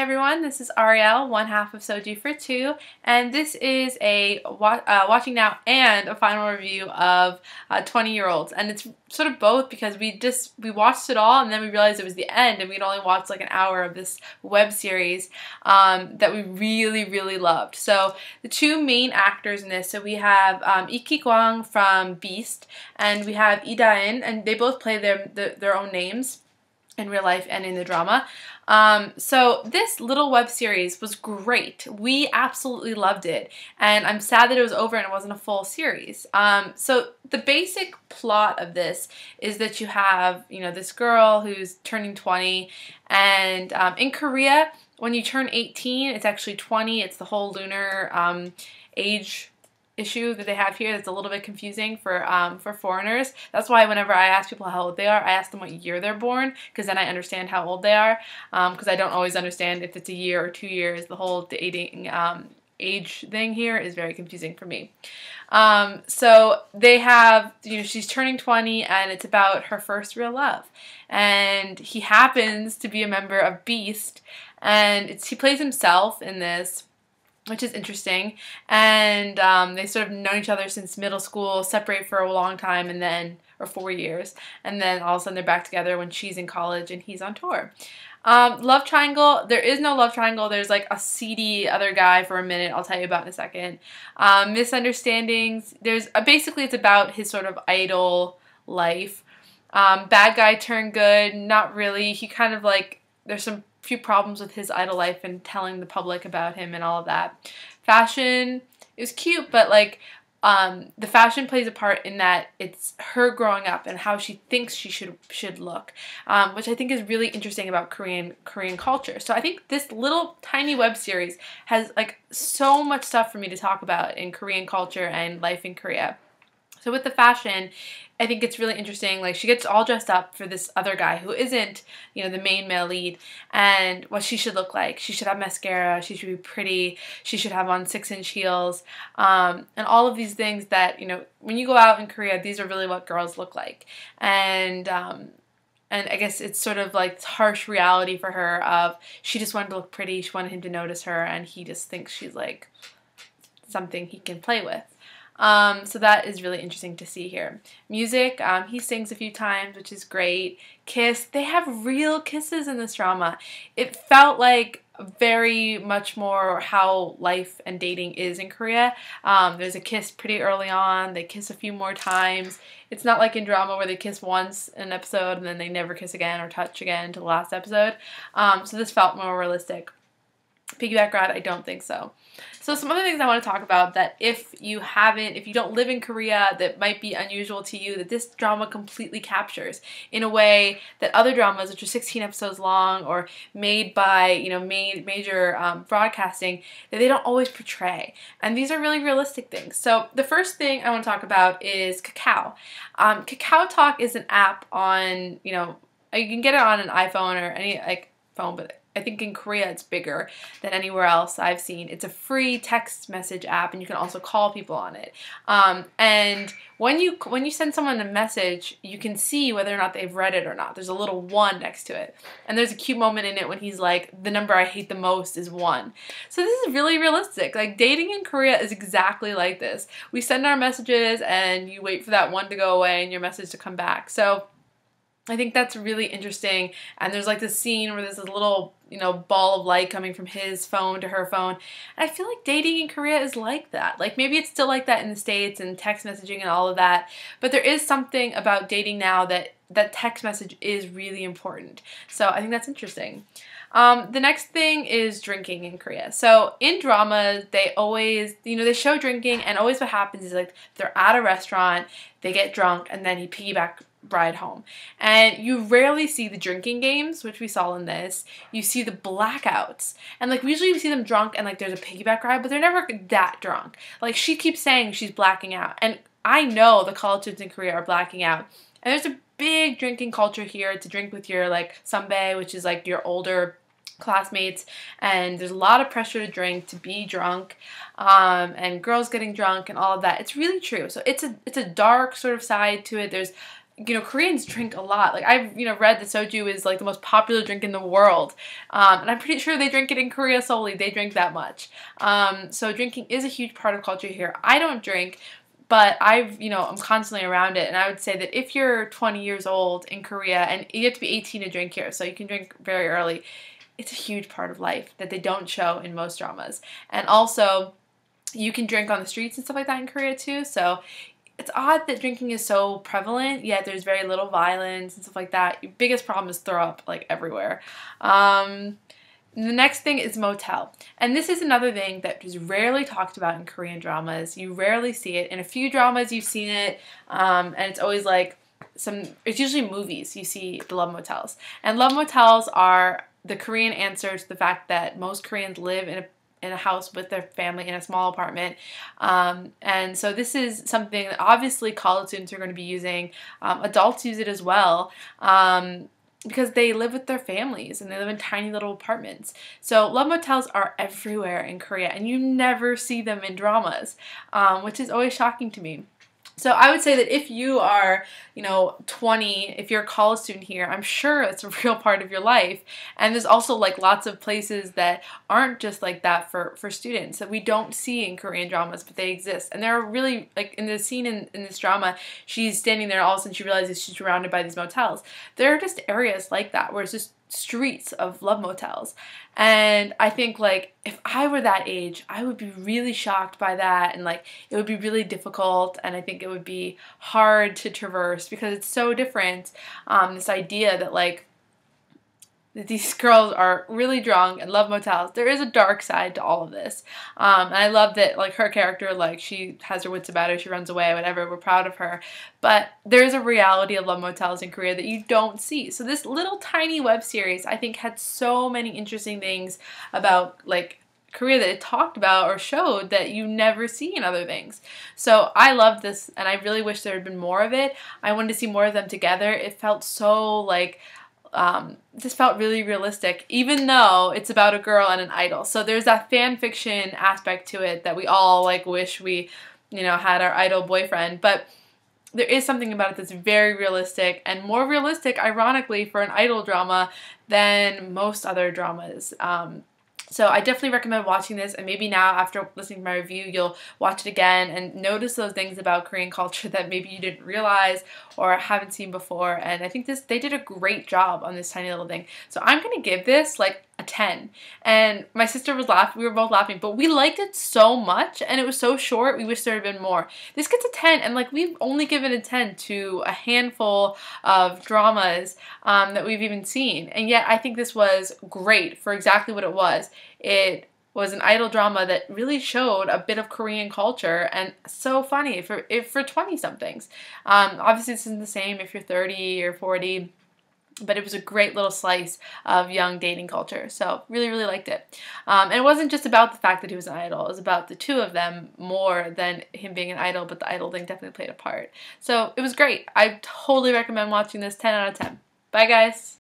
everyone, this is Ariel, one half of Soju for Two, and this is a watching now and a final review of 20-year-olds, and it's sort of both because we watched it all and then we realized it was the end and we'd only watched like an hour of this web series that we really loved. So the two main actors in this, so we have Iki Kwang from Beast and we have Lee Da-in, and they both play their own names in real life and in the drama. So this little web series was great. We absolutely loved it, and I'm sad that it was over and it wasn't a full series. So the basic plot of this is that you have, this girl who's turning 20, and in Korea, when you turn 18, it's actually 20. It's the whole lunar age issue that they have here that's a little bit confusing for foreigners. That's why whenever I ask people how old they are, I ask them what year they're born, because then I understand how old they are, because I don't always understand if it's a year or 2 years. The whole dating age thing here is very confusing for me. So they have, she's turning 20 and it's about her first real love, and he happens to be a member of Beast, and he plays himself in this, which is interesting, and they sort of known each other since middle school, separate for a long time, and then, or 4 years, and then all of a sudden they're back together when she's in college and he's on tour. Love triangle, there is no love triangle. There's like a seedy other guy for a minute I'll tell you about in a second. Misunderstandings, basically it's about his sort of idol life. Bad guy turned good, not really. He kind of like, there's some few problems with his idol life and telling the public about him and all of that. Fashion is cute, but like the fashion plays a part in that it's her growing up and how she thinks she should look, which I think is really interesting about Korean culture. So I think this little tiny web series has like so much stuff for me to talk about in Korean culture and life in Korea. So with the fashion, I think it's really interesting. Like, she gets all dressed up for this other guy who isn't, the main male lead, and what she should look like. She should have mascara, she should be pretty, she should have on 6-inch heels, and all of these things that, when you go out in Korea, these are really what girls look like. And I guess it's sort of like harsh reality for her of she just wanted to look pretty, she wanted him to notice her, and he just thinks she's like something he can play with. So that is really interesting to see here. Music, he sings a few times, which is great. Kiss, they have real kisses in this drama. It felt like very much more how life and dating is in Korea. There's a kiss pretty early on. They kiss a few more times. It's not like in drama where they kiss once in an episode and then they never kiss again or touch again until the last episode. So this felt more realistic. Piggyback ride, I don't think so. So some other things I want to talk about that if you don't live in Korea, that might be unusual to you, that this drama completely captures in a way that other dramas, which are 16 episodes long or made by, major broadcasting, that they don't always portray. And these are really realistic things. So the first thing I want to talk about is Kakao. Kakao Talk is an app on, you can get it on an iPhone or any phone, but I think in Korea it's bigger than anywhere else I've seen. It's a free text message app, and you can also call people on it. And when you send someone a message, you can see whether or not they've read it or not. There's a little 1 next to it. And there's a cute moment in it when he's like, the number I hate the most is 1. So this is really realistic. Like, dating in Korea is exactly like this. We send our messages and you wait for that 1 to go away and your message to come back. So I think that's really interesting, and there's like this scene where there's this little, ball of light coming from his phone to her phone, and I feel like dating in Korea is like that. Like, maybe it's still like that in the States and text messaging and all of that, but there is something about dating now that text message is really important. So I think that's interesting. The next thing is drinking in Korea. So in dramas, they always, they show drinking, and always what happens is like they're at a restaurant, they get drunk, and then he piggyback ride home. And you rarely see the drinking games, which we saw in this. You see the blackouts. And like usually you see them drunk and like there's a piggyback ride, but they're never that drunk. Like, she keeps saying she's blacking out. And I know the college students in Korea are blacking out. And there's a big drinking culture here to drink with your like sambae, which is like your older classmates, and there's a lot of pressure to drink, to be drunk, and girls getting drunk and all of that. It's really true. So it's a dark sort of side to it. There's Koreans drink a lot. Like, I've, read that soju is, like, the most popular drink in the world. And I'm pretty sure they drink it in Korea solely. They drink that much. So drinking is a huge part of culture here. I don't drink, but I'm constantly around it. And I would say that if you're 20 years old in Korea, and you have to be 18 to drink here, so you can drink very early, it's a huge part of life that they don't show in most dramas. And also, you can drink on the streets and stuff like that in Korea too. So it's odd that drinking is so prevalent, yet there's very little violence and stuff like that. Your biggest problem is throw up, like, everywhere. The next thing is motel. And this is another thing that is rarely talked about in Korean dramas. You rarely see it. In a few dramas, you've seen it, and it's always like it's usually movies you see the love motels. And love motels are the Korean answer to the fact that most Koreans live in a house with their family in a small apartment. And so this is something that obviously college students are going to be using. Adults use it as well. Because they live with their families and they live in tiny little apartments. So love motels are everywhere in Korea, and you never see them in dramas, which is always shocking to me. So I would say that if you are, 20, if you're a college student here, I'm sure it's a real part of your life. And there's also, like, lots of places that aren't just like that for students that we don't see in Korean dramas, but they exist. And they're really, like, in the scene in this drama, she's standing there, all of a sudden she realizes she's surrounded by these motels. There are just areas like that where it's just streets of love motels. And I think, like, if I were that age, I would be really shocked by that, and, like, it would be really difficult, and I think it would be hard to traverse because it's so different. This idea that, like, that these girls are really drunk and love motels. There is a dark side to all of this. And I love that, like, her character, like, she has her wits about her, she runs away, whatever, we're proud of her. But there is a reality of love motels in Korea that you don't see. So this little tiny web series, I think, had so many interesting things about, like, Korea that it talked about or showed that you never see in other things. So I loved this, and I really wish there had been more of it. I wanted to see more of them together. It felt so, like, this felt really realistic, even though it's about a girl and an idol. So there's that fan fiction aspect to it that we all, like, wish we, had our idol boyfriend. But there is something about it that's very realistic, and more realistic, ironically, for an idol drama than most other dramas. So I definitely recommend watching this, and maybe now, after listening to my review, you'll watch it again and notice those things about Korean culture that maybe you didn't realize or haven't seen before. And I think they did a great job on this tiny little thing. So I'm going to give this, like, a 10. And my sister was laughing, we were both laughing, but we liked it so much, and it was so short, we wish there had been more. This gets a 10, and, like, we've only given a 10 to a handful of dramas that we've even seen. And yet I think this was great for exactly what it was. It was an idol drama that really showed a bit of Korean culture, and so funny for 20-somethings. Obviously this isn't the same if you're 30 or 40, but it was a great little slice of young dating culture. So really, really liked it. And it wasn't just about the fact that he was an idol. It was about the two of them more than him being an idol, but the idol thing definitely played a part. So it was great. I totally recommend watching this. 10 out of 10. Bye, guys.